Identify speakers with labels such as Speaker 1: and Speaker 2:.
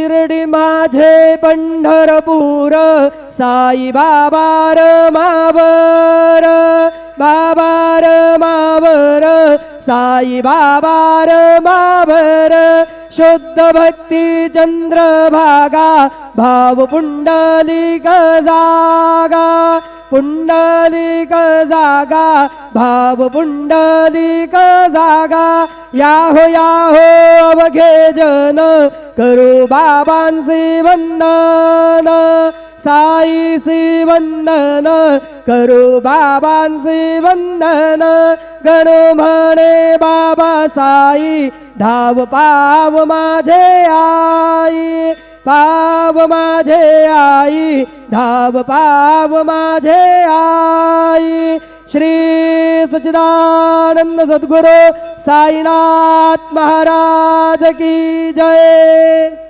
Speaker 1: शिर्डी माझे पंढरपूर साई बाबा मावर बाबा मावर साई बाबा मावर शुद्ध भक्ती चंद्रभागा भाव पुंडलिक जागा पुंडलिक जागा भाव पुंडलिक जागा याहो याहो अवघे जन करू बाबांचे वंदन साईचे वंदन करू बाबांचे वंदन गणो म्हणे बाबा साई धाव पाव माझे आई पाव माझे आई धाव पाव माझे आई श्री सच्चिदानंद सद्गुरु साईनाथ महाराज की जय।